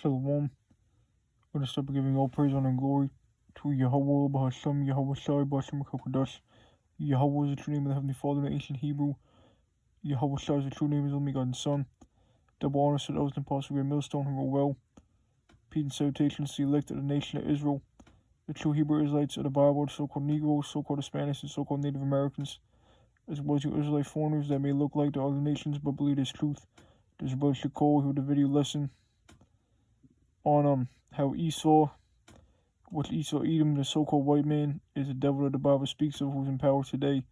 Shalom. We're going to start by giving all praise, honor, and glory to Yahweh, Bahashem, Yahweh Shai, Bahashem Kakodash. Yahweh is the true name of the Heavenly Father in ancient Hebrew. Yahweh Shai is the true name of His only begotten Son. Double honor to the Elves and Apostle, great millstone, who wrote well. Peace and salutations to the elect of the nation of Israel, the true Hebrew Israelites of the Bible, the so-called Negroes, so-called Hispanics, and so-called Native Americans, as well as you Israelite foreigners that may look like the other nations but believe this truth. This is Brother Shakol, who had a video lesson on how Esau, Edom, the so-called white man, is the devil that the Bible speaks of, who's in power today,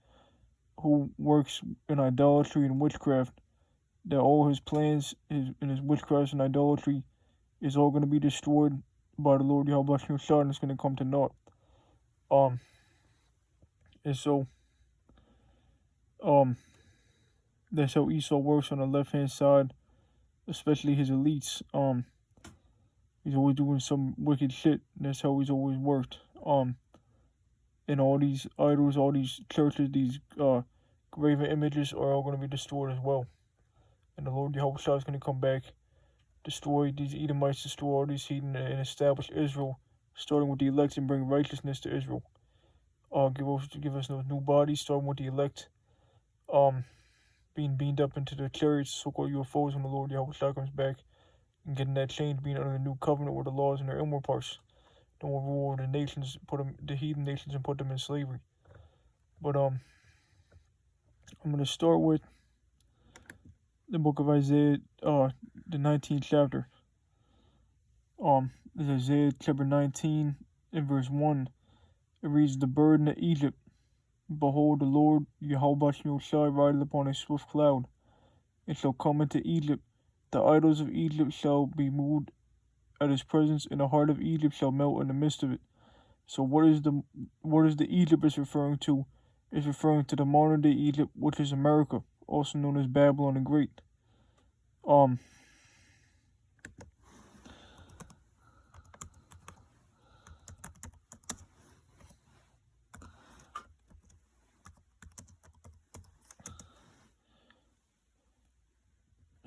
who works in idolatry and witchcraft, that all his plans and his witchcraft and idolatry is all going to be destroyed by the Lord Yahweh Shai, and it's going to come to naught. And so, that's how Esau works on the left-hand side, especially his elites. He's always doing some wicked shit. That's how he's always worked. And all these idols, all these churches, these graven images are all going to be destroyed as well. And the Lord Yahweh Shai is going to come back, destroy these Edomites, destroy all these heathen, and establish Israel, starting with the elect, and bring righteousness to Israel. Give us those new bodies, starting with the elect, being beamed up into the chariots, so-called UFOs, when the Lord Yahweh Shai comes back, and getting that change, being under the new covenant where the laws in their inward parts don't rule over the nations, the heathen nations, and put them in slavery. But I'm going to start with the book of Isaiah, the 19th chapter. It's Isaiah chapter 19 and verse 1. It reads, "The burden of Egypt. Behold, the Lord Yahweh Shai rideth upon a swift cloud, and shall come into Egypt. The idols of Egypt shall be moved at his presence, and the heart of Egypt shall melt in the midst of it." So what is the Egypt is referring to? Is referring to the modern day Egypt, which is America, also known as Babylon the Great.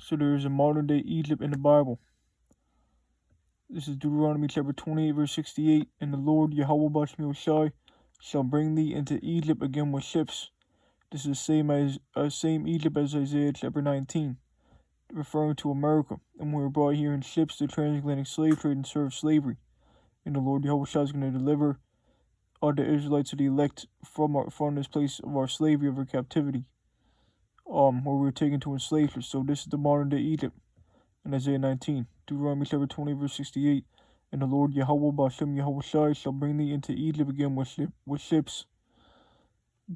So there is a modern day Egypt in the Bible. This is Deuteronomy chapter 28 verse 68. "And the Lord Yahweh Shai shall bring thee into Egypt again with ships." This is the same Egypt as Isaiah chapter 19, referring to America. And we were brought here in ships to transatlantic slave trade and serve slavery. And the Lord Yahweh Shai is going to deliver the Israelites to the elect from this place of our slavery, of our captivity, where we were taken to enslavement. So this is the modern day Egypt in Isaiah 19. Deuteronomy chapter 20 verse 68. "And the Lord Yahweh Bashem Yahweh Shai shall bring thee into Egypt again with ships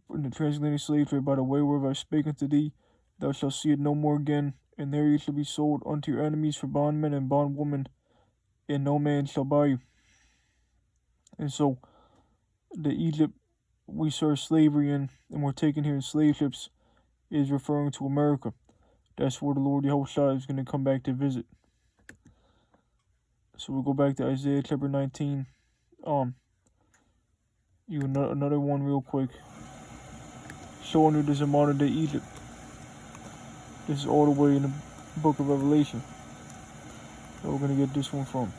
in the transatlantic slave trade, by the way whereof I spake unto thee. Thou shalt see it no more again, and there ye shall be sold unto your enemies for bondmen and bondwomen, and no man shall buy you." And so the Egypt we serve slavery in, and we're taken here in slave ships, is referring to America. That's where the Lord Yahweh Shai is going to come back to visit. So we'll go back to Isaiah chapter 19. Another one real quick, showing you this is a modern day Egypt. This is all the way in the book of Revelation. So we're going to get this one from.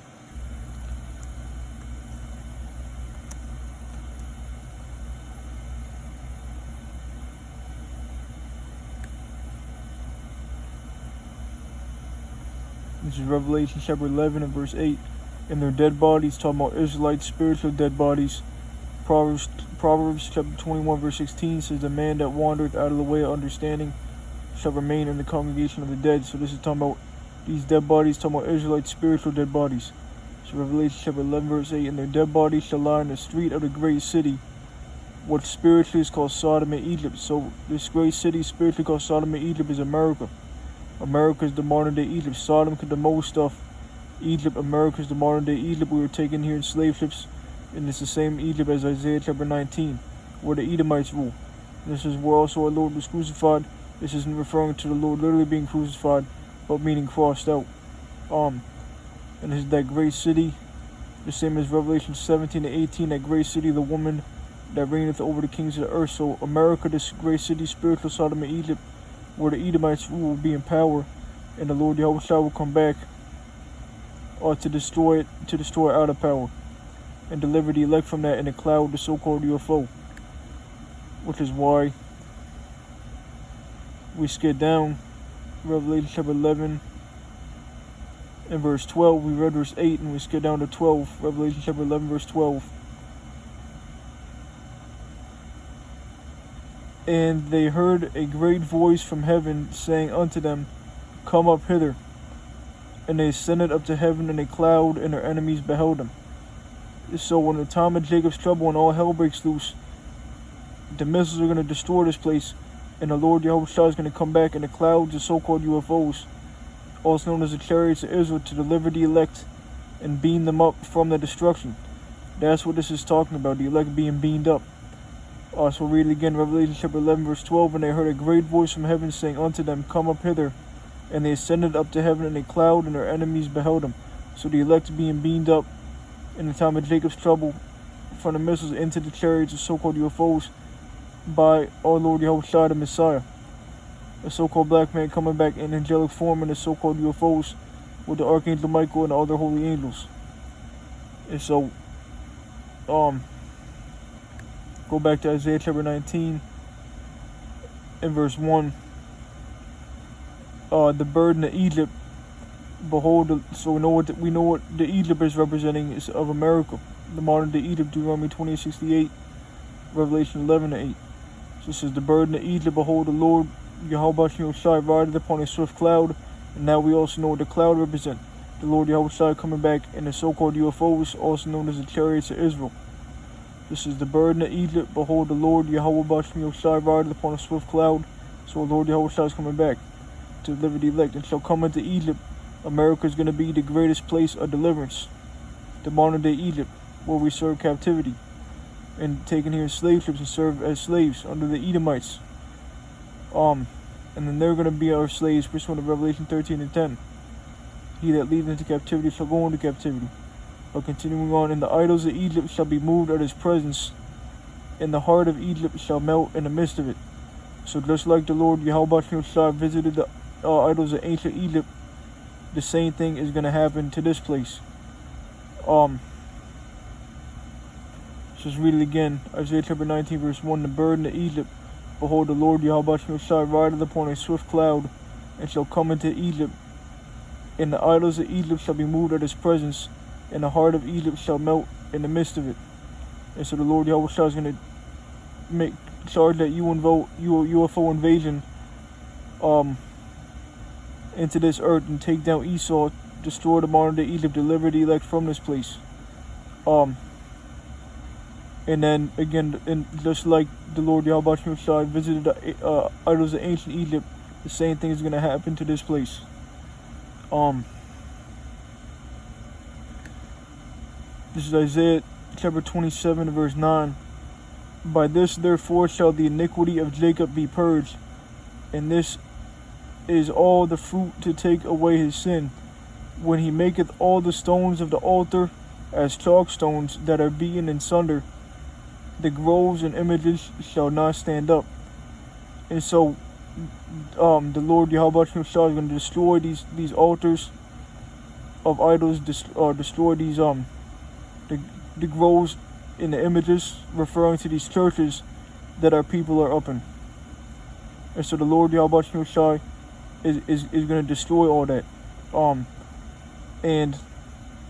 This is Revelation chapter 11 and verse 8. "And their dead bodies," talking about Israelites' spiritual dead bodies. Proverbs chapter 21 verse 16 says, "The man that wandereth out of the way of understanding shall remain in the congregation of the dead." So this is talking about these dead bodies, talking about Israelites' spiritual dead bodies. So Revelation chapter 11 verse 8, "And their dead bodies shall lie in the street of the great city, what spiritually is called Sodom and Egypt." So this great city spiritually called Sodom and Egypt is America. America is the modern day Egypt. Sodom could the most stuff. Egypt, America is the modern day Egypt. We were taken here in slave ships, and it's the same Egypt as Isaiah chapter 19, where the Edomites rule. This is where also our Lord was crucified. This isn't referring to the Lord literally being crucified, but meaning crossed out. And this is that great city, the same as Revelation 17 and 18, that great city, the woman that reigneth over the kings of the earth. So America, this great city, spiritual Sodom and Egypt, where the Edomites will be in power, and the Lord Yahweh Shai will come back to destroy it, to destroy outer power, and deliver the elect from that in a cloud, the so-called UFO. Which is why we skid down Revelation chapter 11 and verse 12. We read verse 8 and we skid down to 12. Revelation chapter 11 verse 12. And they heard a great voice from heaven saying unto them, Come up hither. And they ascended up to heaven in a cloud, and their enemies beheld them. So when the time of Jacob's trouble and all hell breaks loose, the missiles are going to destroy this place, and the Lord Yahushua is going to come back in the clouds of so-called UFOs, also known as the chariots of Israel, to deliver the elect and beam them up from the destruction. That's what this is talking about, the elect being beamed up. So we'll read it again, Revelation chapter 11 verse 12. And they heard a great voice from heaven saying unto them, Come up hither. And they ascended up to heaven in a cloud, and their enemies beheld them. So the elect being beamed up in the time of Jacob's trouble from the missiles into the chariots of so-called UFOs by our Lord Yahushua the Messiah. The so-called black man coming back in angelic form in the so-called UFOs with the Archangel Michael and the other holy angels. And so, go back to Isaiah chapter 19 and verse 1. The burden of Egypt, behold, so we know what the Egypt is representing is of America. The modern day Egypt, Deuteronomy 20:68, Revelation 11:8. So it says, the burden of Egypt, behold, the Lord Yahweh Shai rideth upon a swift cloud. And now we also know what the cloud represents. The Lord Yahweh Shai coming back in the so-called UFOs, also known as the chariots of Israel. This is the burden of Egypt, behold, the Lord Yahweh Shai rideth upon a swift cloud. So the Lord Yahweh Shai is coming back to deliver the elect, and shall come into Egypt. America is going to be the greatest place of deliverance, the modern day Egypt, where we serve captivity and taken here in slave ships and serve as slaves under the Edomites. And then they're going to be our slaves pursuant to Revelation 13 and 10. He that leadeth into captivity shall go into captivity. But continuing on, and the idols of Egypt shall be moved at his presence, and the heart of Egypt shall melt in the midst of it. So just like the Lord Yahweh Shai visited the idols of ancient Egypt, the same thing is going to happen to this place. Just read it again. Isaiah chapter 19 verse 1. The burden of Egypt, behold, the Lord Yahweh Shai rideth upon a swift cloud, and shall come into Egypt. And the idols of Egypt shall be moved at his presence, and the heart of Egypt shall melt in the midst of it. And so the Lord Yahweh Shai is going to charge that UFO invasion into this earth and take down Esau, destroy the modern day Egypt, deliver the elect from this place. And then again, just like the Lord Yahweh Shai visited the idols of ancient Egypt, the same thing is going to happen to this place. This is Isaiah chapter 27 verse 9. By this therefore shall the iniquity of Jacob be purged, and this is all the fruit to take away his sin, when he maketh all the stones of the altar as chalk stones that are beaten in sunder. The groves and images shall not stand up. And so the Lord Yahweh Shai is going to destroy these altars of idols, destroy these the groves and the images, referring to these churches that our people are up in. And so the Lord Yahweh Shai is going to destroy all that. And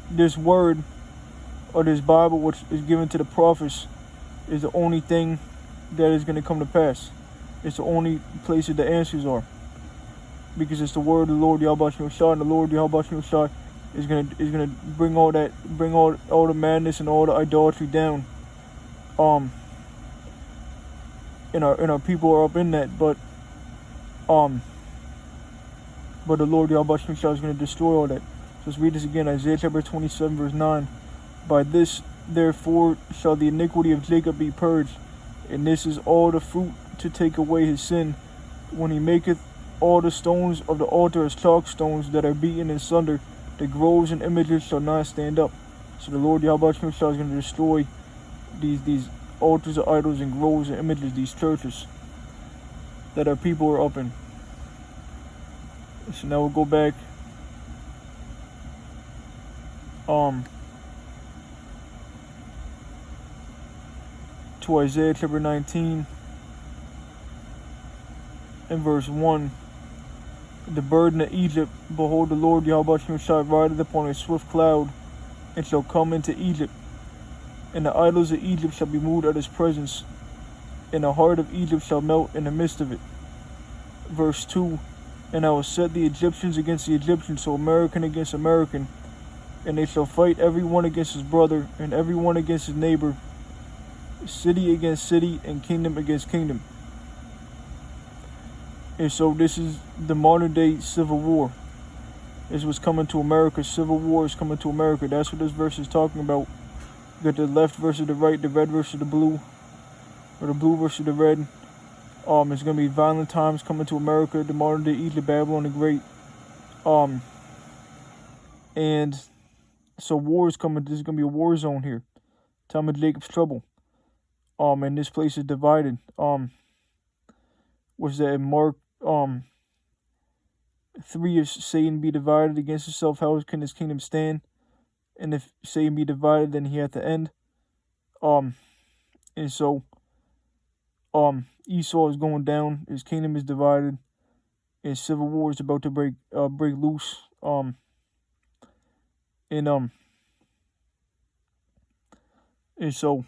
this word, or this Bible, which is given to the prophets, is the only thing that is going to come to pass. It's the only place that the answers are, because it's the word of the Lord Yahweh Shai, and the Lord Yahweh Shai is gonna bring all the madness and all the idolatry down. And our people are up in that, but the Lord Yahweh Shai is going to destroy all that. So let's read this again, Isaiah chapter 27 verse 9. By this therefore shall the iniquity of Jacob be purged, and this is all the fruit to take away his sin, when he maketh all the stones of the altar as chalk stones that are beaten in sunder. The groves and images shall not stand up. So the Lord Yahweh Shai is going to destroy these altars of idols and groves and images, these churches that our people are up in. So now we'll go back to Isaiah chapter 19 and verse 1. The burden of Egypt, behold, the Lord Yahweh shall ride upon a swift cloud, and shall come into Egypt. And the idols of Egypt shall be moved at his presence, and the heart of Egypt shall melt in the midst of it. Verse 2. And I will set the Egyptians against the Egyptians, so American against American, and they shall fight every one against his brother, and every one against his neighbor, city against city, and kingdom against kingdom. And so this is the modern day civil war. This was coming to America. Civil war is coming to America. That's what this verse is talking about. You got the left versus the right, the red versus the blue, or the blue versus the red. It's gonna be violent times coming to America. The modern day Egypt, Babylon the Great. And so war is coming. This is gonna be a war zone here. Time of Jacob's trouble. And this place is divided. Was that in Mark 3, if Satan be divided against himself, how can his kingdom stand? And if Satan be divided, then he hath to end. And so Esau is going down, his kingdom is divided, and civil war is about to break loose. And so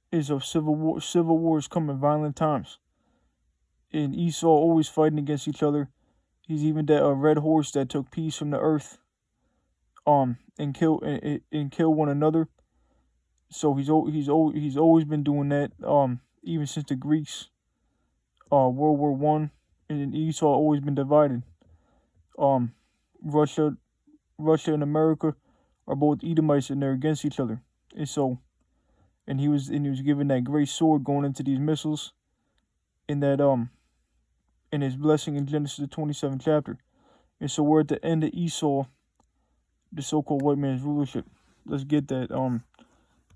is a civil war is coming, violent times. And Esau always fighting against each other. He's even that red horse that took peace from the earth, and kill one another. So he's always been doing that, even since the Greeks, World War I, and Esau always been divided. Russia and America are both Edomites, and they're against each other. And so, and he was given that great sword going into these missiles, in that in his blessing in Genesis the 27th chapter. And so we're at the end of Esau, the so-called white man's rulership. Let's get that in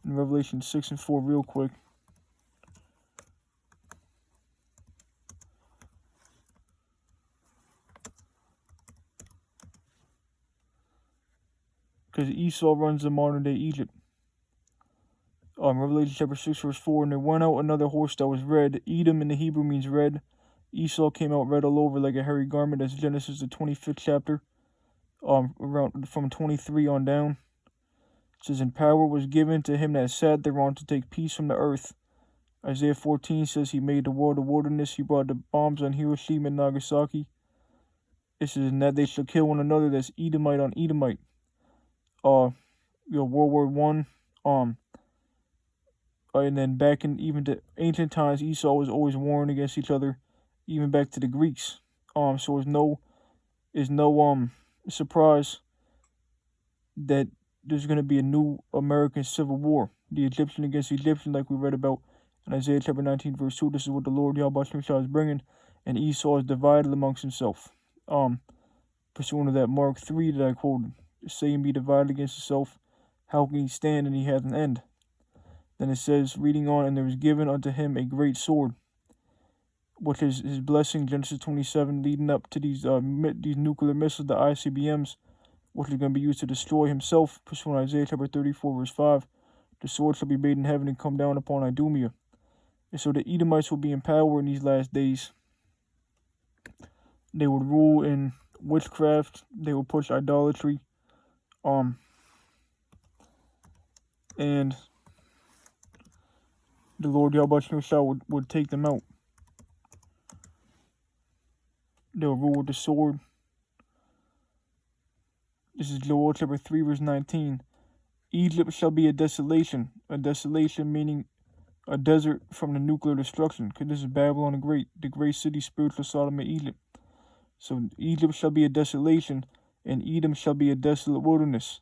Revelation 6 and 4 real quick. Because Esau runs the modern day Egypt. Revelation chapter 6 verse 4. And there went out another horse that was red. Edom in the Hebrew means red. Esau came out red all over like a hairy garment. That's Genesis the 25th chapter. Around from 23 on down. It says, and power was given to him that sat thereon to take peace from the earth. Isaiah 14 says he made the world a wilderness. He brought the bombs on Hiroshima and Nagasaki. It says, and that they shall kill one another. That's Edomite on Edomite. World War I. And then back in even the ancient times, Esau was always warring against each other, even back to the Greeks. So it's no surprise that there's going to be a new American civil war. The Egyptian against Egyptian, like we read about in Isaiah chapter 19 verse 2. This is what the Lord Yahweh is bringing, and Esau is divided amongst himself. Pursuant to that Mark 3 that I quoted, Satan be divided against himself, how can he stand, and he hath an end? Then it says, reading on, and there was given unto him a great sword, which is his blessing, Genesis 27, leading up to these nuclear missiles, the ICBMs, which is going to be used to destroy himself, pursuant to Isaiah chapter 34, verse 5. The sword shall be made in heaven and come down upon Idumea. And so the Edomites will be in power in these last days. They would rule in witchcraft. They would push idolatry. And the Lord Yahweh would take them out. They'll rule with the sword. This is Joel chapter 3 verse 19. Egypt shall be a desolation meaning a desert from the nuclear destruction, because this is Babylon the great city, spiritual Sodom and Egypt. So Egypt shall be a desolation, and Edom shall be a desolate wilderness.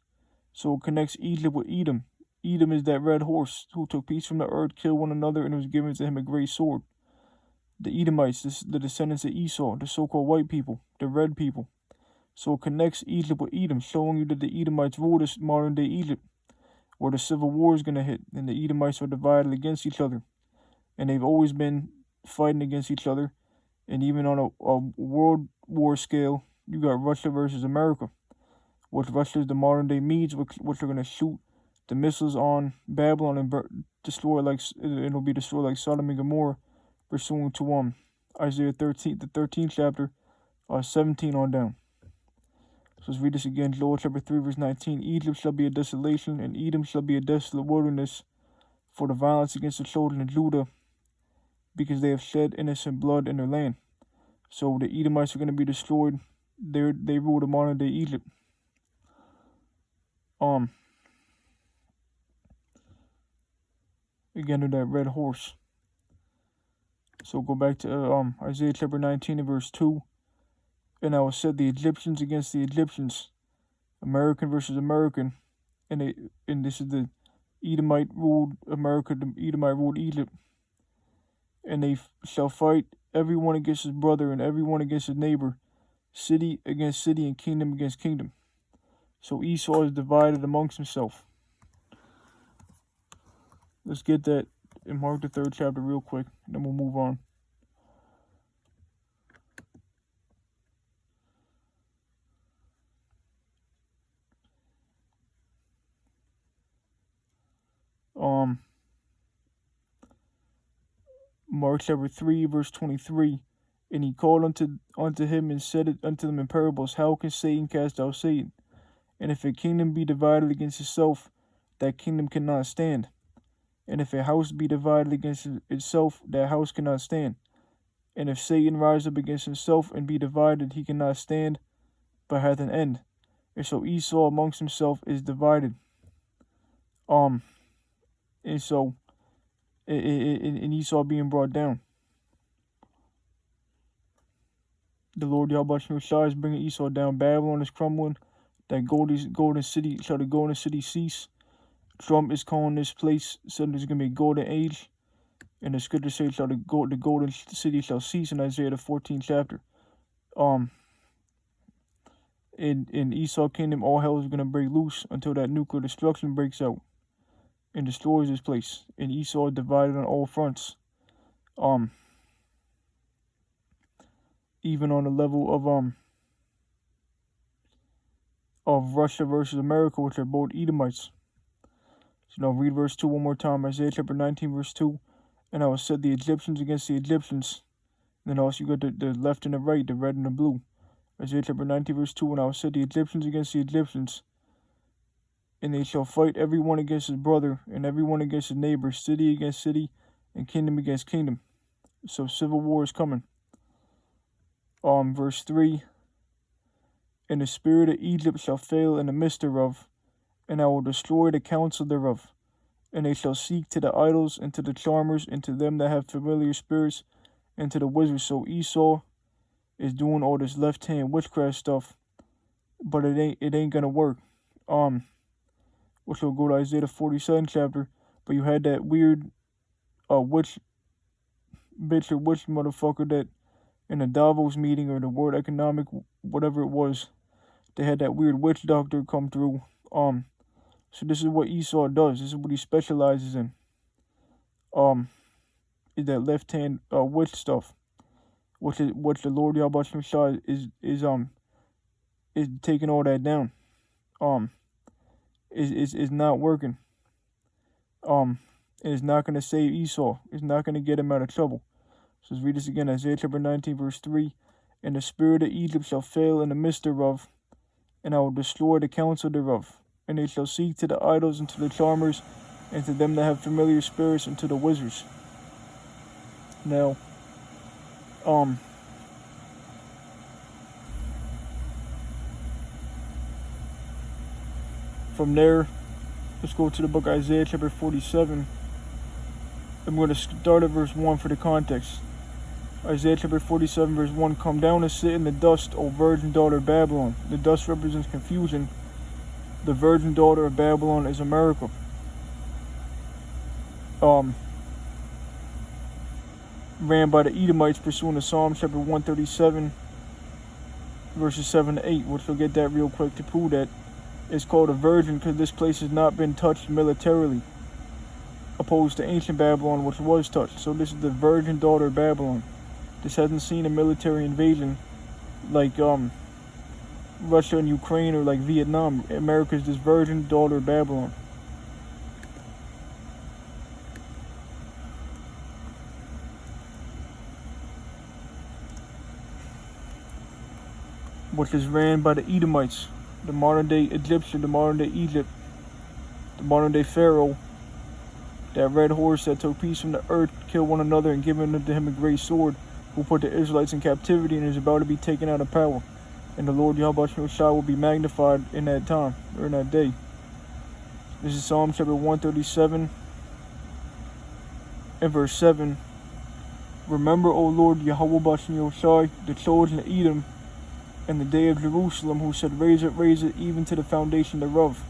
So it connects Egypt with Edom. Edom is that red horse who took peace from the earth, killed one another, and it was given to him a great sword. The Edomites, the descendants of Esau, the so-called white people, the red people. So it connects Egypt with Edom, showing you that the Edomites rule this modern day Egypt, where the civil war is going to hit, and the Edomites are divided against each other. And they've always been fighting against each other. And even on a world war scale, you got Russia versus America, which Russia is the modern day Medes, which are going to shoot the missiles on Babylon and destroy it'll be destroyed like Sodom and Gomorrah, pursuant to Isaiah 13, the 13th chapter, 17 on down. So let's read this again. Joel chapter 3, verse 19. Egypt shall be a desolation, and Edom shall be a desolate wilderness for the violence against the children of Judah, because they have shed innocent blood in their land. So the Edomites are going to be destroyed. They rule the modern day Egypt. Again, to that red horse. So go back to Isaiah chapter 19 and verse 2. And I will set the Egyptians against the Egyptians, American versus American, and this is the Edomite ruled America, the Edomite ruled Egypt, and they shall fight everyone against his brother and everyone against his neighbor, city against city and kingdom against kingdom. So Esau is divided amongst himself. Let's get that in Mark the 3rd chapter real quick, and then we'll move on. Mark chapter 3, verse 23. And he called unto him and said it unto them in parables, How can Satan cast out Satan? And if a kingdom be divided against itself, that kingdom cannot stand. And if a house be divided against itself, that house cannot stand. And if Satan rise up against himself and be divided, he cannot stand, but hath an end. And so Esau amongst himself is divided. And so, in Esau being brought down, the Lord Yahweh Shai is bringing Esau down. Babylon is crumbling. That golden city, shall the golden city cease? Trump is calling this place, said there's going to be a golden age. And the scripture says, the golden city shall cease in Isaiah the 14th chapter. In Esau kingdom, all hell is going to break loose until that nuclear destruction breaks out and destroys this place. And Esau is divided on all fronts. Even on the level of Russia versus America, which are both Edomites. So now read verse 2 one more time. Isaiah chapter 19, verse 2. And I will set the Egyptians against the Egyptians. And then also you got the left and the right, the red and the blue. Isaiah chapter 19, verse 2. And I will set the Egyptians against the Egyptians. And they shall fight everyone against his brother, and everyone against his neighbor, city against city, and kingdom against kingdom. So civil war is coming. Verse 3. And the spirit of Egypt shall fail in the midst thereof, and I will destroy the counsel thereof. And they shall seek to the idols, and to the charmers, and to them that have familiar spirits, and to the wizards. So Esau is doing all this left-hand witchcraft stuff, but it ain't gonna work. Which will go to Isaiah the 47th chapter. But you had that weird witch bitch or witch motherfucker that in the Davos meeting or the World Economic whatever it was, they had that weird witch doctor come through. So this is what Esau does. This is what he specializes in. Is that left hand witch stuff, which the Lord Yahweh Shai is taking all that down. Is not working. And it's not gonna save Esau. It's not gonna get him out of trouble. So let's read this again. Isaiah chapter 19, verse 3. And the spirit of Egypt shall fail in the midst thereof, and I will destroy the counsel thereof. And they shall seek to the idols and to the charmers, and to them that have familiar spirits, and to the wizards. Now, from there, let's go to the book of Isaiah chapter 47. I'm going to start at verse 1 for the context. Isaiah chapter 47, verse 1. Come down and sit in the dust, O virgin daughter of Babylon. The dust represents confusion. The virgin daughter of Babylon is America. Ran by the Edomites pursuing the Psalm chapter 137, verses 7 to 8, which we'll get that real quick to prove that it's called a virgin because this place has not been touched militarily. opposed to ancient Babylon, which was touched. So this is the virgin daughter of Babylon. This hasn't seen a military invasion like Russia and Ukraine or like Vietnam. America's this virgin daughter of Babylon. Which is ran by the Edomites, the modern day Egyptian, the modern day Egypt, the modern day Pharaoh, that red horse that took peace from the earth, killed one another, and given unto him a great sword, who put the Israelites in captivity and is about to be taken out of power. And the Lord Yahweh Shai will be magnified in that time, or in that day. This is Psalm chapter 137 and verse 7. Remember, O Lord Yahweh Shai, the chosen of Edom, and the day of Jerusalem, who said, raise it, even to the foundation thereof.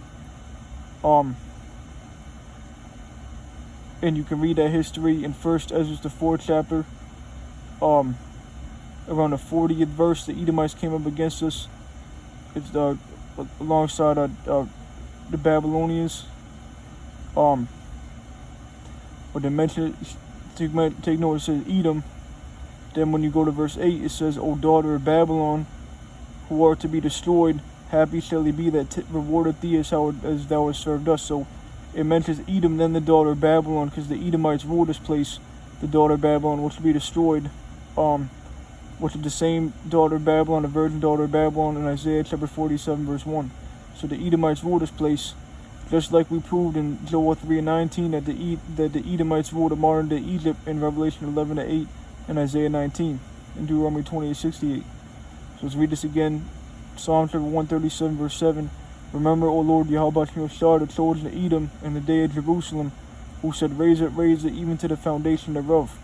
And you can read that history in 1 Ezra, the 4th chapter. Around the 40th verse, the Edomites came up against us. It's alongside the Babylonians. But they mention take note, it says Edom. Then when you go to verse 8, it says, O daughter of Babylon, who are to be destroyed, happy shall he be that rewardeth thee as thou hast served us. So it mentions Edom, then the daughter of Babylon, because the Edomites ruled this place, the daughter of Babylon, which will be destroyed, which is the same daughter of Babylon, the virgin daughter of Babylon, in Isaiah chapter 47, verse 1. So the Edomites ruled this place, just like we proved in Joel 3:19 that the Edomites ruled modern day Egypt in Revelation 11:8 and Isaiah 19 and Deuteronomy 28:68. So let's read this again. Psalm chapter 137, verse 7. Remember, O Lord, Yahweh Shai, the chosen of Edom, and the day of Jerusalem, who said, raise it, even to the foundation thereof.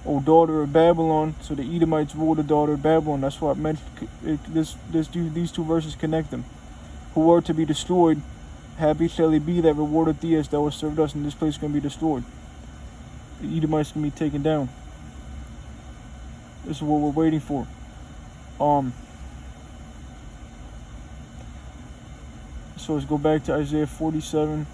O daughter of Babylon. So the Edomites ruled the daughter of Babylon. That's why I mentioned these two verses connect them. Who are to be destroyed, happy shall he be that rewardeth thee as thou hast served us. And this place is going to be destroyed. The Edomites can be taken down. This is what we're waiting for. So let's go back to Isaiah 47.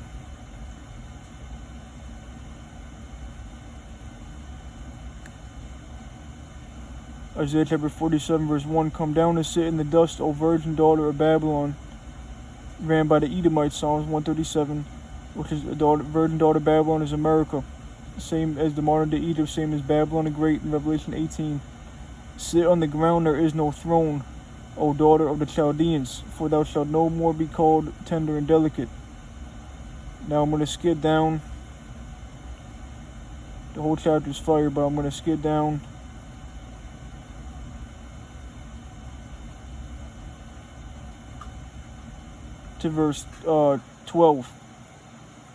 Isaiah chapter 47, verse 1. Come down and sit in the dust, O virgin daughter of Babylon. Ran by the Edomites, Psalms 137, which is virgin daughter of Babylon is America. Same as the modern day Egypt, same as Babylon the Great in Revelation 18. Sit on the ground, there is no throne, O daughter of the Chaldeans, for thou shalt no more be called tender and delicate. Now I'm going to skip down. The whole chapter is fire, but I'm going to skip down to verse 12.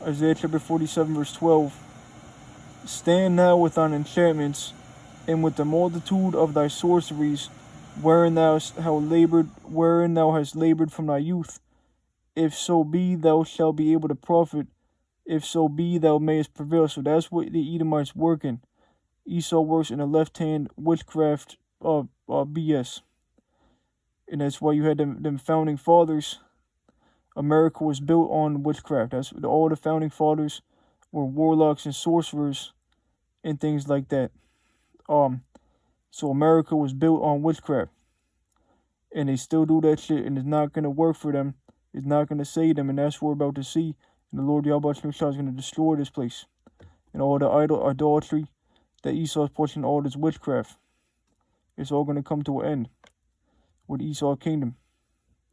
Isaiah chapter 47, verse 12. Stand now with thine enchantments, and with the multitude of thy sorceries, wherein thou hast labored from thy youth. If so be thou shalt be able to profit, if so be thou mayest prevail. So that's what the Edomites working. Esau works in the left hand, witchcraft, BS. And that's why you had them founding fathers. America was built on witchcraft. All the founding fathers were warlocks and sorcerers and things like that. So America was built on witchcraft. And they still do that shit, and it's not going to work for them. It's not going to save them, and that's what we're about to see. And the Lord Yahweh Shai is going to destroy this place. And all the idolatry that Esau is pushing, all this witchcraft. It's all going to come to an end with Esau's kingdom.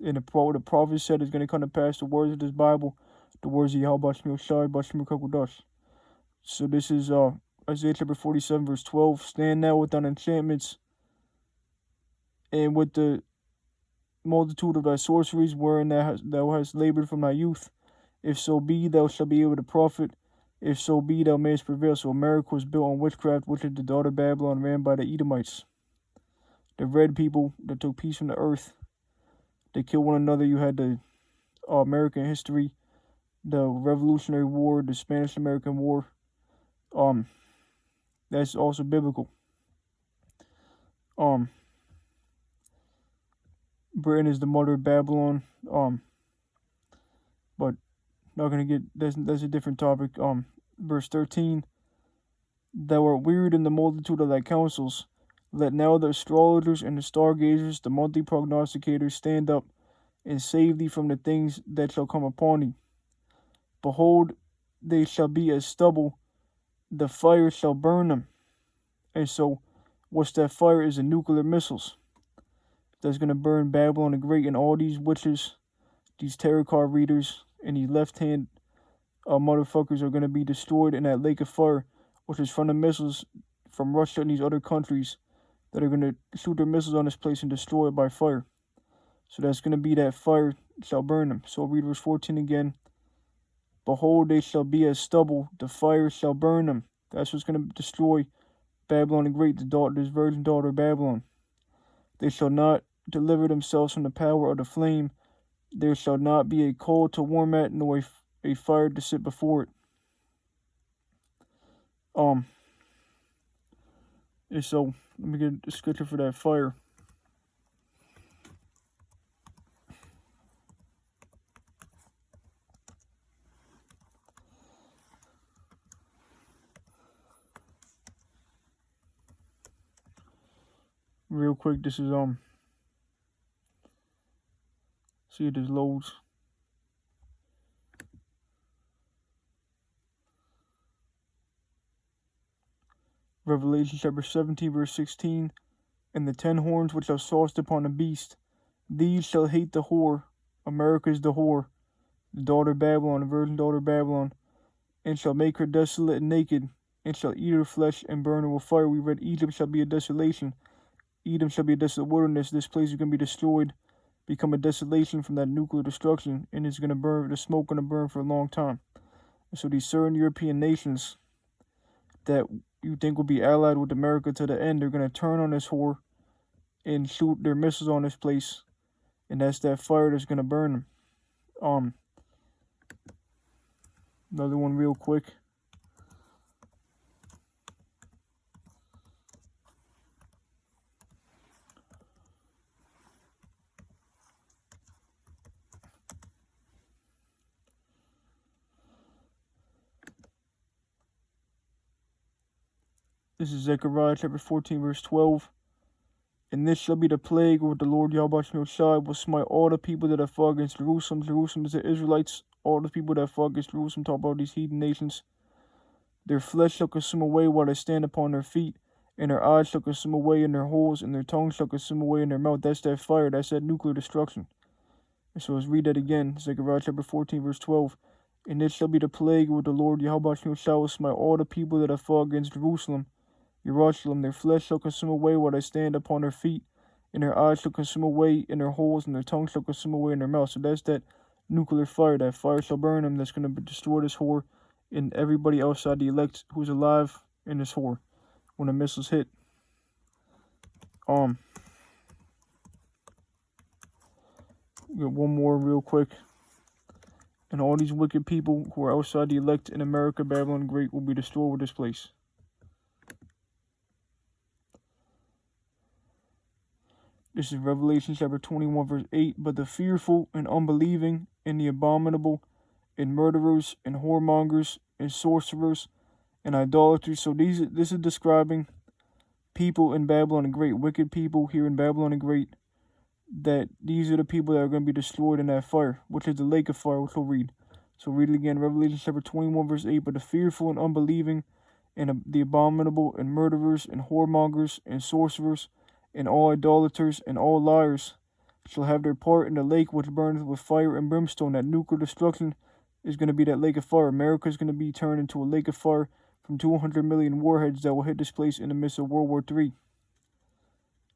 And the prophet said is going to come to pass, the words of this Bible, the words of Yahweh Shai, Bashim Kakudash. So this is Isaiah chapter 47, verse 12. Stand now with thine enchantments, and with the multitude of thy sorceries, wherein thou hast labored from thy youth. If so be thou shalt be able to profit, if so be thou mayest prevail. So America was built on witchcraft, which is the daughter of Babylon, ran by the Edomites. The red people that took peace from the earth. They killed one another. You had the American history, the Revolutionary War, the Spanish-American War. That's also biblical. Britain is the mother of Babylon. But not gonna get that's a different topic. Verse 13, thou art wearied in the multitude of thy counsels. Let now the astrologers and the stargazers, the monthly prognosticators, stand up and save thee from the things that shall come upon thee. Behold, they shall be as stubble, the fire shall burn them. And so, what's that fire is the nuclear missiles. That's going to burn Babylon the Great and all these witches, these tarot card readers, and these left-hand motherfuckers are going to be destroyed in that lake of fire, which is from the missiles from Russia and these other countries that are going to shoot their missiles on this place and destroy it by fire. So that's going to be that fire shall burn them. So read verse 14 again. Behold, they shall be as stubble, the fire shall burn them. That's what's going to destroy Babylon the Great, this virgin daughter of Babylon. They shall not deliver themselves from the power of the flame. There shall not be a coal to warm at, nor a fire to sit before it. And so, let me get a scripture for that fire. Real quick, this is, see, there's loads. Revelation chapter 17, verse 16. And the 10 horns which are sauced upon the beast, these shall hate the whore. America is the whore, the daughter of Babylon, the virgin daughter of Babylon, and shall make her desolate and naked, and shall eat her flesh and burn her with fire. We read Egypt shall be a desolation. Edom shall be a desolate wilderness. This place is going to be destroyed, become a desolation from that nuclear destruction, and it's going to burn, the smoke going to burn for a long time. And so these certain European nations that you think will be allied with America to the end, they're going to turn on this whore and shoot their missiles on this place, and that's that fire that's going to burn them. Another one real quick. This is Zechariah chapter 14, verse 12. And this shall be the plague where the Lord Yahweh Shai will smite all the people that have fought against Jerusalem. Jerusalem is the Israelites. All the people that fought against Jerusalem, talk about these heathen nations. Their flesh shall consume away while they stand upon their feet, and their eyes shall consume away in their holes, and their tongue shall consume away in their mouth. That's that fire, that's that nuclear destruction. And so let's read that again. Zechariah chapter 14, verse 12. And this shall be the plague where the Lord Yahweh Shai will smite all the people that have fought against Jerusalem. Their flesh shall consume away while they stand upon their feet, and their eyes shall consume away in their holes, and their tongue shall consume away in their mouth. So that's that nuclear fire. That fire shall burn them. That's going to destroy this whore and everybody outside the elect who's alive in this whore when the missiles hit. We got one more real quick. And all these wicked people who are outside the elect in America, Babylon the Great, will be destroyed with this place. This is Revelation chapter 21, verse 8. But the fearful and unbelieving and the abominable and murderers and whoremongers and sorcerers and idolaters. So this is describing people in Babylon the Great, wicked people here in Babylon the Great, that these are the people that are going to be destroyed in that fire, which is the lake of fire, which we'll read. So read it again, Revelation chapter 21, verse 8. But the fearful and unbelieving and the abominable and murderers and whoremongers and sorcerers and all idolaters and all liars shall have their part in the lake which burneth with fire and brimstone. That nuclear destruction is going to be that lake of fire. America is going to be turned into a lake of fire from 200 million warheads that will hit this place in the midst of World War III.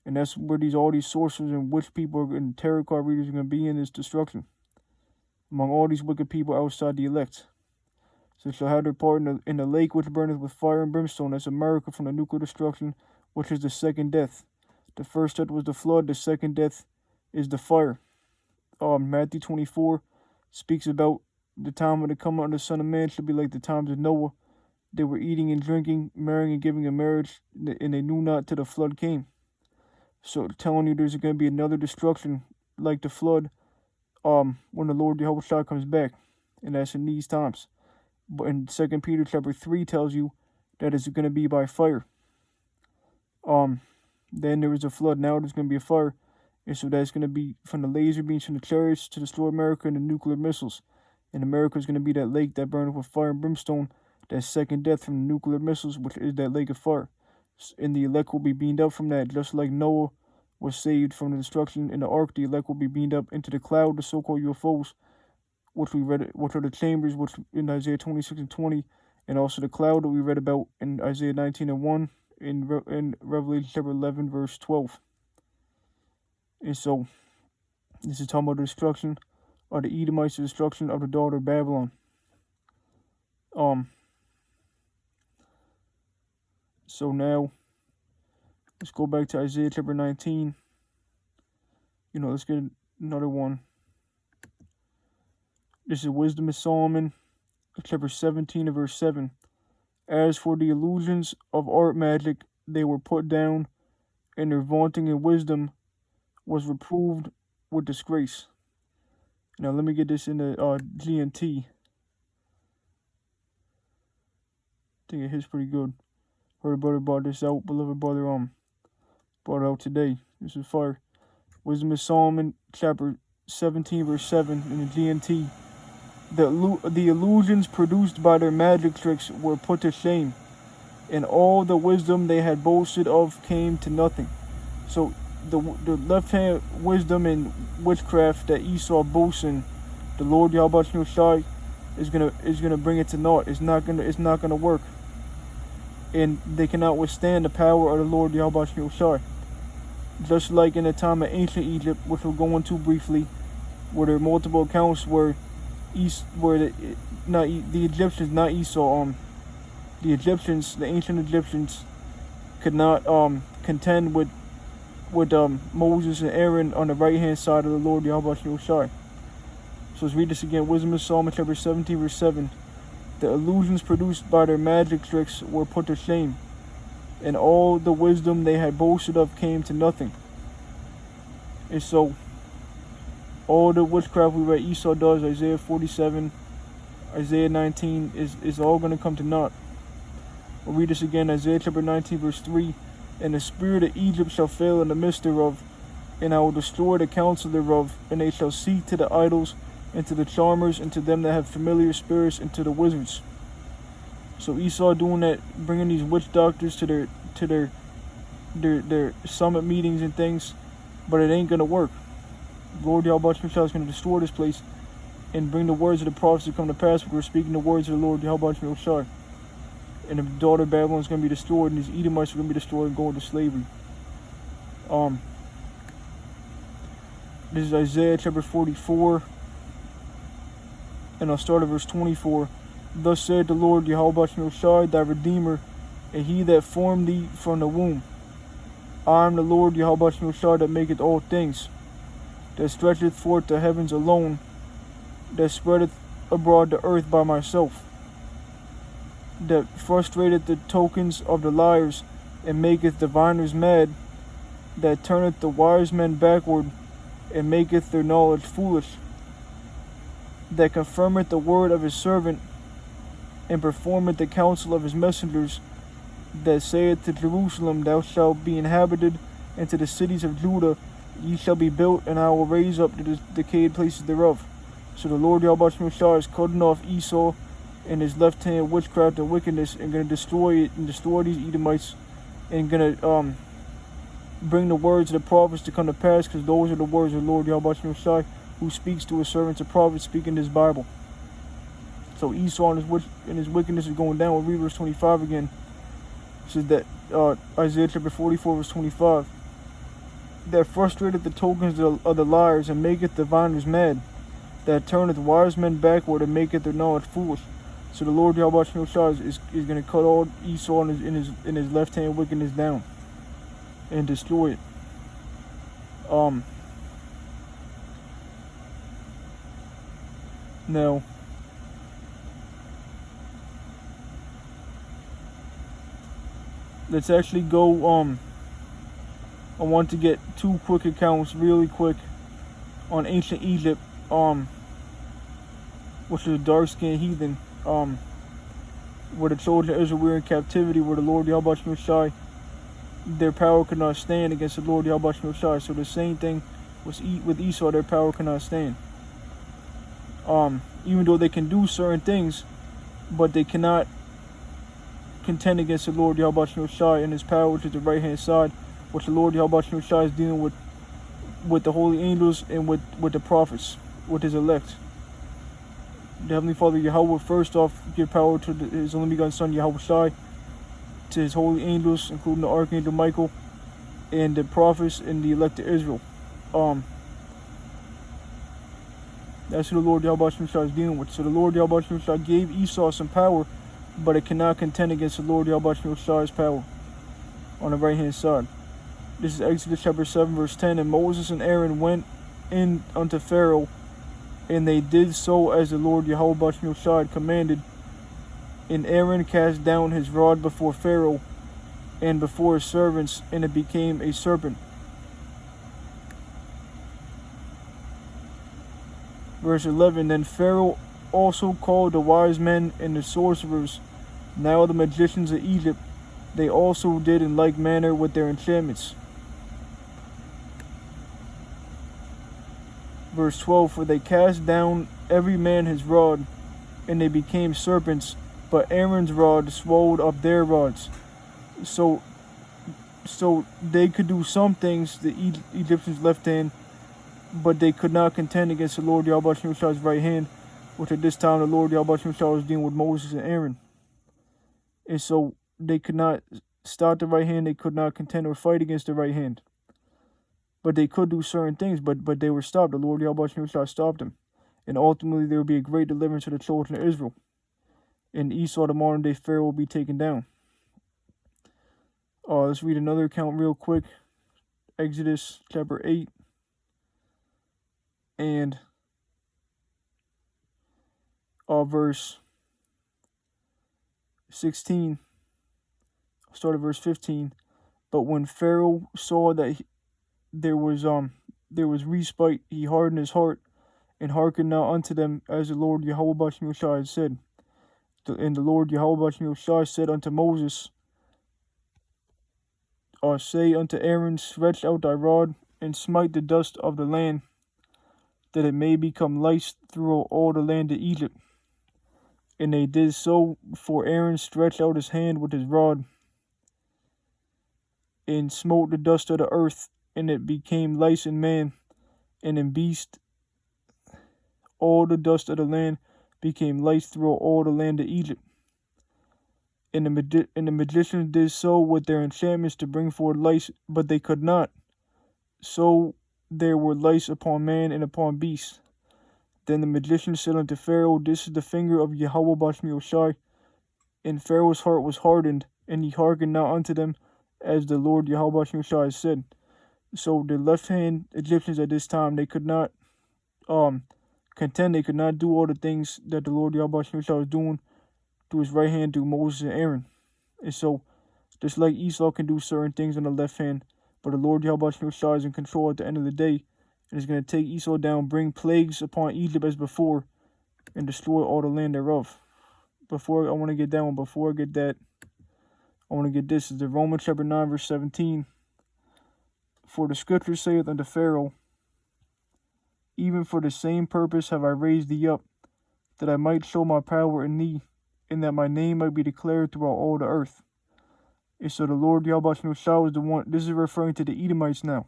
And that's where all these sorcerers and witch people and tarot card readers are going to be in this destruction. Among all these wicked people outside the elect. So they shall have their part in the lake which burneth with fire and brimstone. That's America from the nuclear destruction, which is the second death. The first death was the flood. The second death is the fire. Matthew 24 speaks about the time of the coming of the Son of Man shall be like the times of Noah. They were eating and drinking, marrying and giving in marriage, and they knew not till the flood came. So telling you there's going to be another destruction like the flood when the Lord Jehovah Shai comes back. And that's in these times. But in 2 Peter chapter 3 tells you that it's going to be by fire. Then there was a flood. Now there's going to be a fire. And so that's going to be from the laser beams from the chariots to destroy America and the nuclear missiles. And America is going to be that lake that burned with fire and brimstone, that second death from the nuclear missiles, which is that lake of fire. And the elect will be beamed up from that, just like Noah was saved from the destruction in the ark. The elect will be beamed up into the cloud, the so-called UFOs, which we read, which are the chambers, which in Isaiah 26 and 20, and also the cloud that we read about in Isaiah 19 and 1, in Revelation chapter 11, verse 12. And so, this is talking about the destruction of the Edomites, the destruction of the daughter of Babylon. So now, let's go back to Isaiah chapter 19. Let's get another one. This is Wisdom of Solomon, chapter 17 and verse 7. As for the illusions of art magic, they were put down, and their vaunting in wisdom was reproved with disgrace. Now let me get this in the GNT. I think it hits pretty good. Heard a brother brought this out, beloved brother brought it out today. This is fire. Wisdom of Solomon, chapter 17, verse 7 in the GNT. The illusions produced by their magic tricks were put to shame, and all the wisdom they had boasted of came to nothing. So the left-hand wisdom and witchcraft that Esau boasts in, the Lord Yahweh Shai is gonna bring it to naught. It's not gonna work, and they cannot withstand the power of the Lord Yahweh Shai. Just like in the time of ancient Egypt, which we'll go into briefly, where there are multiple accounts where the Egyptians, not Esau, the ancient Egyptians could not contend with Moses and Aaron on the right hand side of the Lord Yahweh Shai. So let's read this again. Wisdom of Solomon chapter 17 verse 7. The illusions produced by their magic tricks were put to shame, and all the wisdom they had boasted of came to nothing. And so all the witchcraft we read Esau does, Isaiah 47, Isaiah 19, is all going to come to naught. We'll read this again, Isaiah chapter 19, verse 3. And the spirit of Egypt shall fail in the midst thereof, and I will destroy the counsel thereof, and they shall seek to the idols, and to the charmers, and to them that have familiar spirits, and to the wizards. So Esau doing that, bringing these witch doctors to their summit meetings and things, but it ain't going to work. Lord Yahweh is going to destroy this place and bring the words of the prophets to come to pass. We're speaking the words of the Lord Yahweh Shai. And the daughter of Babylon is going to be destroyed, and these Edomites are going to be destroyed and go into slavery. This is Isaiah chapter 44, and I'll start at verse 24. Thus said the Lord Yahweh Shai, thy Redeemer, and he that formed thee from the womb. I am the Lord Yahweh Shai that maketh all things, that stretcheth forth the heavens alone, that spreadeth abroad the earth by myself, that frustrateth the tokens of the liars, and maketh diviners mad, that turneth the wise men backward, and maketh their knowledge foolish, that confirmeth the word of his servant, and performeth the counsel of his messengers, that saith to Jerusalem, thou shalt be inhabited, and to the cities of Judah, ye shall be built, and I will raise up the decayed places thereof. So the Lord Yahweh Shai is cutting off Esau and his left hand witchcraft and wickedness, and going to destroy it and destroy these Edomites, and going to bring the words of the prophets to come to pass, because those are the words of the Lord Yahweh Shai, who speaks to his servants, the prophets, speaking this Bible. So Esau and his wickedness is going down. We'll read verse 25 again. It says that Isaiah chapter 44 verse 25. That frustrateth the tokens of the liars, and maketh diviners mad, that turneth wise men backward, and maketh their knowledge foolish. So the Lord Yahweh Shai is going to cut all Esau and his left hand wickedness down and destroy it. Now, let's actually go. I want to get two quick accounts really quick on ancient Egypt, which is a dark-skinned heathen. where the children of Israel were in captivity, where the Lord Yahweh Shai, their power could not stand against the Lord Yahweh Shai. So the same thing was with Esau, their power could not stand. Even though they can do certain things, but they cannot contend against the Lord Yahweh Shai and his power, which is the right hand side, which the Lord Yahweh Shai is dealing with the holy angels and with the prophets, with his elect. The Heavenly Father Yahweh first off give power to his only begotten Son Yahweh Shai, to his holy angels, including the Archangel Michael, and the prophets and the elect of Israel. That's who the Lord Yahweh Shai is dealing with. So the Lord Yahweh Shai gave Esau some power, but it cannot contend against the Lord Yahweh Shai's power on the right hand side. This is Exodus chapter 7 verse 10. And Moses and Aaron went in unto Pharaoh, and they did so as the Lord Yahweh Shai commanded. And Aaron cast down his rod before Pharaoh and before his servants, and it became a serpent. Verse 11. Then Pharaoh also called the wise men and the sorcerers, now the magicians of Egypt. They also did in like manner with their enchantments. Verse 12. For they cast down every man his rod, and they became serpents, but Aaron's rod swallowed up their rods. So they could do some things, the Egyptians' left hand, but they could not contend against the Lord Yahweh Shai's right hand, which at this time the Lord Yahweh Shai was dealing with Moses and Aaron. And so they could not stop the right hand, they could not contend or fight against the right hand. But they could do certain things, but they were stopped. The Lord Yahweh Shai stopped them. And ultimately there will be a great deliverance to the children of Israel. And Esau, the modern day Pharaoh, will be taken down. Let's read another account real quick. Exodus chapter 8. And verse 16. Start at verse 15. But when Pharaoh saw that there was respite, he hardened his heart, and hearkened not unto them, as the Lord Yahweh Shai had said. And the Lord Yahweh Shai said unto Moses, say unto Aaron, stretch out thy rod, and smite the dust of the land, that it may become lice through all the land of Egypt. And they did so, for Aaron stretched out his hand with his rod, and smote the dust of the earth, and it became lice in man, and in beast. All the dust of the land became lice through all the land of Egypt. And the magicians did so with their enchantments to bring forth lice, but they could not. So there were lice upon man and upon beast. Then the magician said unto Pharaoh, this is the finger of Yahweh Shai. And Pharaoh's heart was hardened, and he hearkened not unto them, as the Lord Yahweh Shai said. So the left hand Egyptians at this time, they could not contend, they could not do all the things that the Lord Yahweh Shai was doing through his right hand through Moses and Aaron. And so, just like Esau can do certain things on the left hand, but the Lord Yahweh Shai is in control at the end of the day, and is going to take Esau down, bring plagues upon Egypt as before, and destroy all the land thereof. Before I want to get that one, before I get that, I want to get this. Is the Romans chapter 9 verse 17. For the scripture saith unto Pharaoh, even for the same purpose have I raised thee up, that I might show my power in thee, and that my name might be declared throughout all the earth. And so the Lord Yahweh Shai was the one. This is referring to the Edomites now.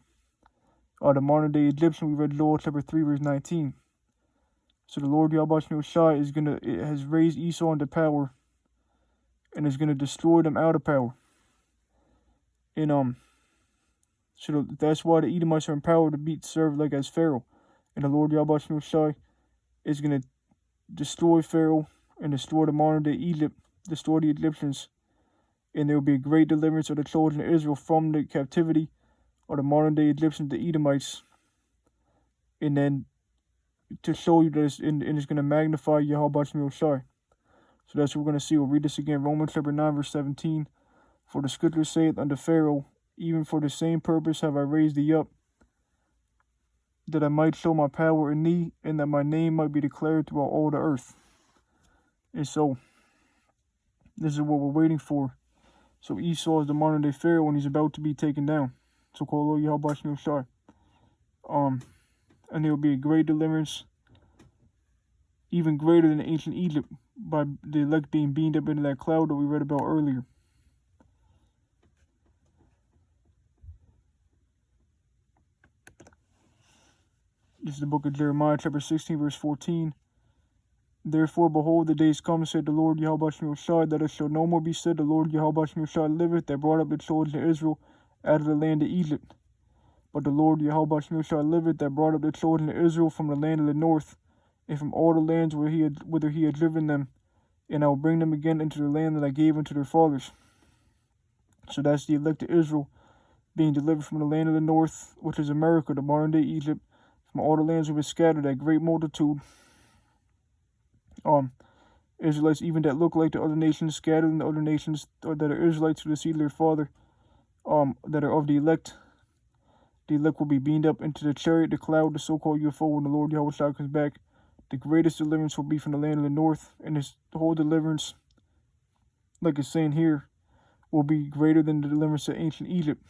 The modern day Egyptian. We read Joel chapter 3 verse 19. So the Lord Yahweh Shai has raised Esau into power, and is gonna destroy them out of power. And so that's why the Edomites are empowered to serve like as Pharaoh. And the Lord Yahweh Shai is gonna destroy Pharaoh and destroy the modern day Egypt, destroy the Egyptians. And there will be a great deliverance of the children of Israel from the captivity of the modern day Egyptians, the Edomites. And then to show you that it's going to magnify Yahweh Shai. So that's what we're going to see. We'll read this again. Romans chapter 9 verse 17. For the scripture saith unto Pharaoh, even for the same purpose have I raised thee up, that I might show my power in thee, and that my name might be declared throughout all the earth. And so This is what we're waiting for. So Esau is the modern day Pharaoh, and he's about to be taken down. So called Lord Yahweh Shai Shai. And there will be a great deliverance, even greater than ancient Egypt, by the elect being beamed up into that cloud that we read about earlier. This is the book of Jeremiah, chapter 16, verse 14. Therefore, behold, the days come, said the Lord Yahweh Shai, that it shall no more be said, the Lord Yahweh Shai liveth, that brought up the children of Israel out of the land of Egypt. But the Lord Yahweh Shai liveth, that brought up the children of Israel from the land of the north, and from all the lands whither he had driven them, and I will bring them again into the land that I gave unto their fathers. So that's the elect of Israel being delivered from the land of the north, which is America, the modern day Egypt, from all the lands where it was scattered, that great multitude. Israelites even that look like the other nations, scattered in the other nations, or that are Israelites who the seed of their father, that are of the elect. The elect will be beamed up into the chariot, the cloud, the so-called UFO, when the Lord Yahweh Shai comes back. The greatest deliverance will be from the land of the north, and this whole deliverance, like it's saying here, will be greater than the deliverance of ancient Egypt.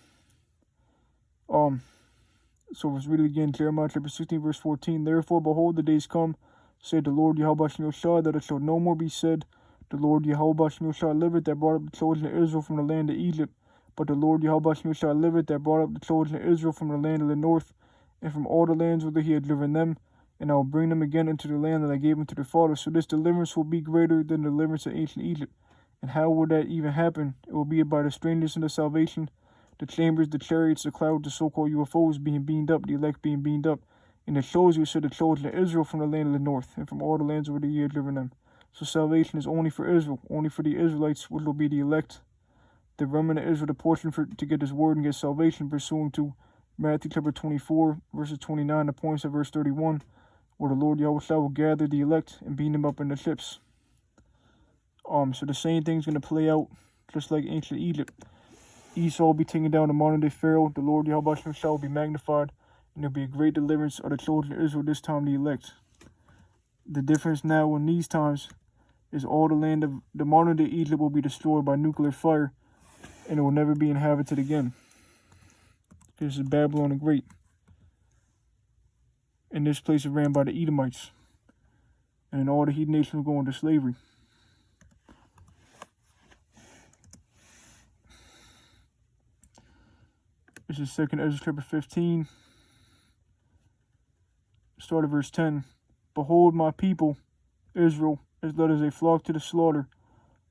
So let's read it again, Jeremiah chapter 16, verse 14. Therefore, behold, the days come, said the Lord Yahweh Shai, that it shall no more be said, the Lord Yahweh Shai liveth, that brought up the children of Israel from the land of Egypt. But the Lord Yahweh Shai liveth, that brought up the children of Israel from the land of the north, and from all the lands whither he had driven them, and I will bring them again into the land that I gave unto their fathers. So this deliverance will be greater than the deliverance of ancient Egypt. And how will that even happen? It will be by the strangeness and the salvation, the chambers, the chariots, the clouds, the so-called UFOs being beamed up, the elect being beamed up. And it shows you, said the children of Israel from the land of the north, and from all the lands whither he had driven them. So salvation is only for Israel, only for the Israelites, which will be the elect. The remnant of Israel, the portion to get his word and get salvation, pursuing to Matthew chapter 24, verses 29, the points of verse 31, where the Lord Yahweh will gather the elect and beat them up in the ships. So the same thing's going to play out just like ancient Egypt. Esau will be taken down to modern day Pharaoh. The Lord Yahweh will be magnified, and there'll be a great deliverance of the children of Israel, this time the elect. The difference now in these times is all the land of the modern day Egypt will be destroyed by nuclear fire, and it will never be inhabited again. This is Babylon the Great. And this place is ran by the Edomites. And all the heathen nations will go into slavery. This is 2nd Ezra chapter 15. Start at verse 10. Behold, my people, Israel, is led as a flock to the slaughter.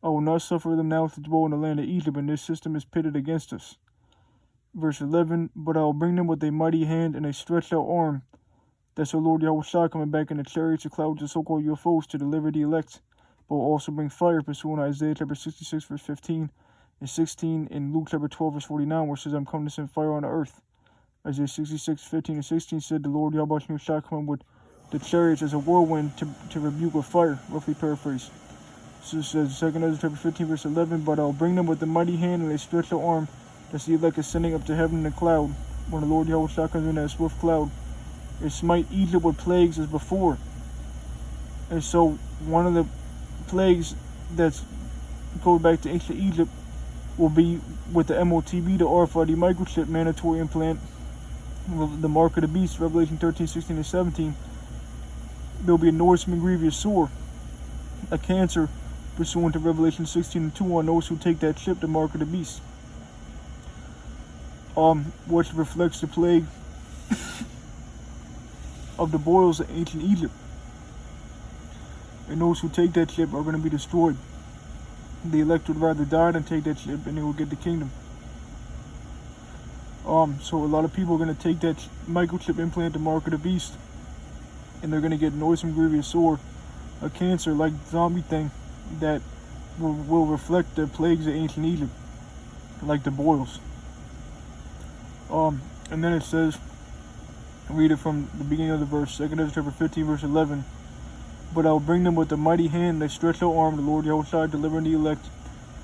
I will not suffer them now to dwell in the land of Egypt, and this system is pitted against us. Verse 11. But I will bring them with a mighty hand and a stretched out arm. That's the Lord Yahweh Shai coming back in the chariots, the clouds, the so-called UFOs to deliver the elect. But will also bring fire, pursuing Isaiah chapter 66, verse 15, and 16, in Luke chapter 12, verse 49, where it says, I'm coming to send fire on the earth. Isaiah 66, 15, and 16 said, the Lord Yahweh Shai coming with the chariots as a whirlwind to rebuke with fire, roughly paraphrase. So it says, 2nd Ezra chapter 15, verse 11, but I'll bring them with a mighty hand and a stretched out arm. That's the elect ascending up to heaven in a cloud. When the Lord Yahweh Shai comes in that swift cloud, and smite Egypt with plagues as before. And so one of the plagues that's goes back to ancient Egypt will be with the MOTB, the RFID microchip mandatory implant, the mark of the beast, Revelation 13, 16, and 17. There'll be a noisome and grievous sore, a cancer, pursuant to Revelation 16 and 2, on those who take that chip, the mark of the beast. Which reflects the plague of the boils of ancient Egypt. And those who take that chip are going to be destroyed. The elect would rather die than take that chip, and they will get the kingdom. So a lot of people are going to take that microchip implant, the mark of the beast, and they're going to get noisome, grievous sore, a cancer-like zombie thing that will reflect the plagues of ancient Egypt, like the boils. And then it says, read it from the beginning of the verse, 2nd Ezra chapter 15, verse 11. But I will bring them with a mighty hand and a stretched out arm, the Lord Yahweh Shai, delivering the elect,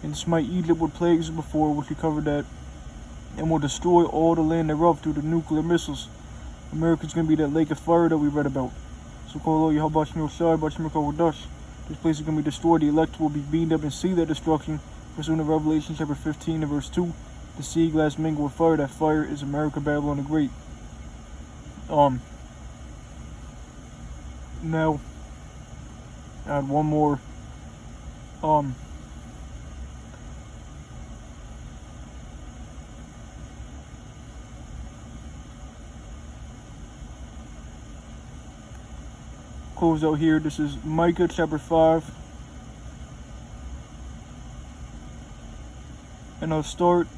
and smite Egypt with plagues before, which we covered that, and will destroy all the land thereof through the nuclear missiles. America's going to be that lake of fire that we read about. So call Lord Yahweh Shai, the This place is going to be destroyed. The elect will be beaten up and see that destruction. Pursuant to Revelation chapter 15 and verse 2. The sea glass mingled with fire. That fire is America, Babylon the Great. Now, I had one more. Close out here. This is Micah chapter 5. And I'll start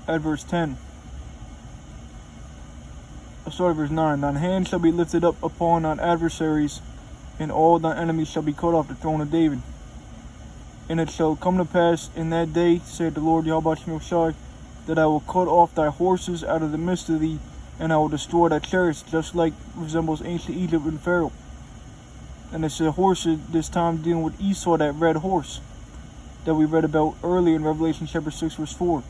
at verse 10. I'll start at verse 9. Thine hand shall be lifted up upon thine adversaries, and all thine enemies shall be cut off the throne of David. And it shall come to pass in that day, saith the Lord Yahweh Shai, that I will cut off thy horses out of the midst of thee, and I will destroy thy chariots, just like resembles ancient Egypt and Pharaoh. And it's a horse this time dealing with Esau, that red horse that we read about earlier in Revelation chapter 6 verse 4.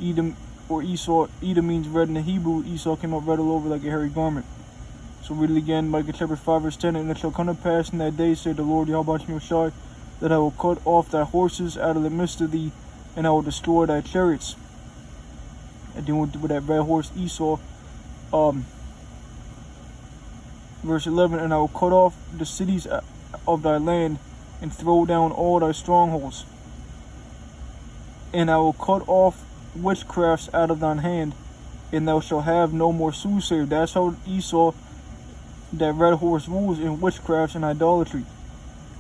Edom or Esau, Edom means red in the Hebrew. Esau came up red all over like a hairy garment. So read it again, Micah chapter 5 verse 10. And it shall come to pass in that day, saith the Lord Yahweh Shai, that I will cut off thy horses out of the midst of thee, and I will destroy thy chariots. And then with that red horse Esau, verse 11, and I will cut off the cities of thy land, and throw down all thy strongholds. And I will cut off witchcrafts out of thine hand, and thou shalt have no more soothsayer. That's how Esau, that red horse, rules in witchcrafts and idolatry.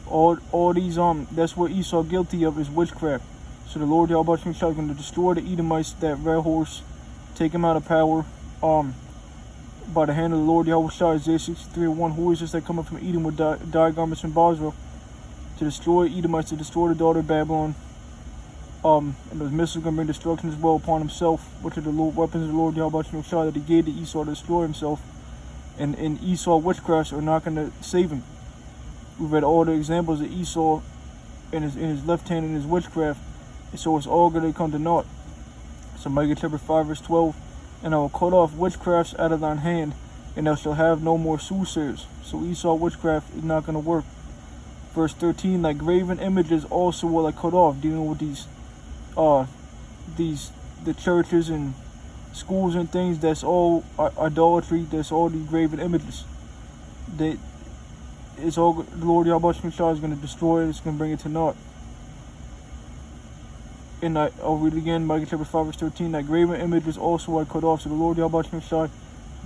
All these that's what Esau guilty of, is witchcraft. So the Lord Yahweh is going to destroy the Edomites, that red horse, take him out of power, by the hand of the Lord Yahweh Shai. Isaiah 63:1. Who is this that cometh from Edom with dyed garments from Basra, to destroy Edomites, to destroy the daughter of Babylon? And those missiles are going to bring destruction as well upon himself, which are the weapons of the Lord Yahweh Shai that he gave to Esau to destroy himself. And Esau witchcrafts are not going to save him. We've read all the examples of Esau in his left hand and his witchcraft, and so it's all going to come to naught. So Micah chapter 5 verse 12, and I will cut off witchcrafts out of thine hand, and thou shalt have no more soothsayers. So Esau witchcraft is not going to work. Verse 13, thy graven images also will I cut off, dealing with the churches and schools and things. That's all idolatry. That's all these graven images. It's all the Lord Yahweh is going to destroy it. It's going to bring it to naught. And I'll read it again, Micah chapter 5 verse 13. That graven images also I cut off. So the Lord Yahweh is going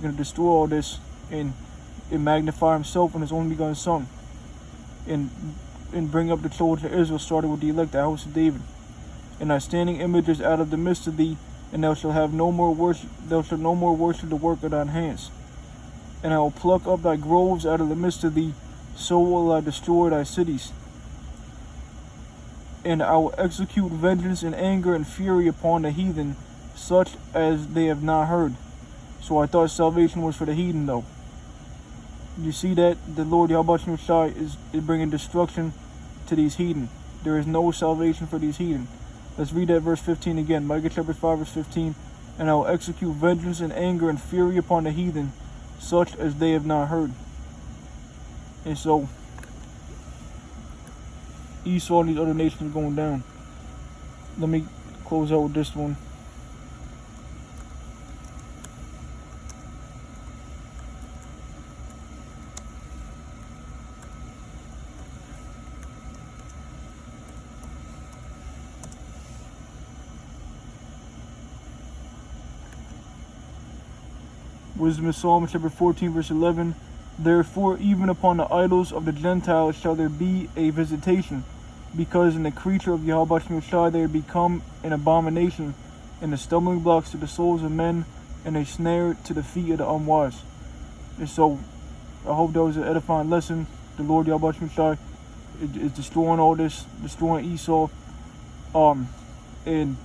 to destroy all this and magnify himself and his only begotten Son, and bring up the children of Israel, starting with the elect, the house of David. And thy standing images out of the midst of thee, and thou shalt have no more worship. Thou shalt no more worship the work of thine hands. And I will pluck up thy groves out of the midst of thee, so will I destroy thy cities. And I will execute vengeance and anger and fury upon the heathen, such as they have not heard. So I thought salvation was for the heathen, though. You see that the Lord Yahweh is bringing destruction to these heathen. There is no salvation for these heathen. Let's read that verse 15 again. Micah chapter 5 verse 15. And I will execute vengeance and anger and fury upon the heathen, such as they have not heard. And so Esau and these other nations are going down. Let me close out with this one. Wisdom of Solomon chapter 14 verse 11. Therefore even upon the idols of the Gentiles shall there be a visitation, because in the creature of Yahweh Shai they become an abomination, and a stumbling blocks to the souls of men, and a snare to the feet of the unwise. And so I hope that was an edifying lesson. The Lord Yahweh Shai is destroying all this, destroying Esau. And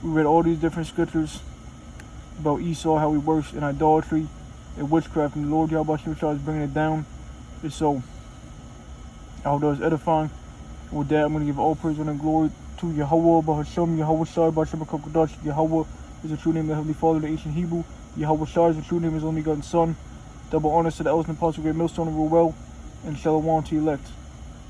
we read all these different scriptures about Esau, how he works in idolatry and witchcraft, and the Lord Yahweh Shai is bringing it down. And so I hope that was edifying. And with that, I'm going to give all praise and glory to Yahweh, Bahashem, Yahweh Shai, Bahashem HaKadosh. Yahweh is the true name of the Heavenly Father, the ancient Hebrew. Yahweh Shai is the true name of his only begotten Son. Double honors to the elders and apostles, great millstone, and rule well, and shalom to elect.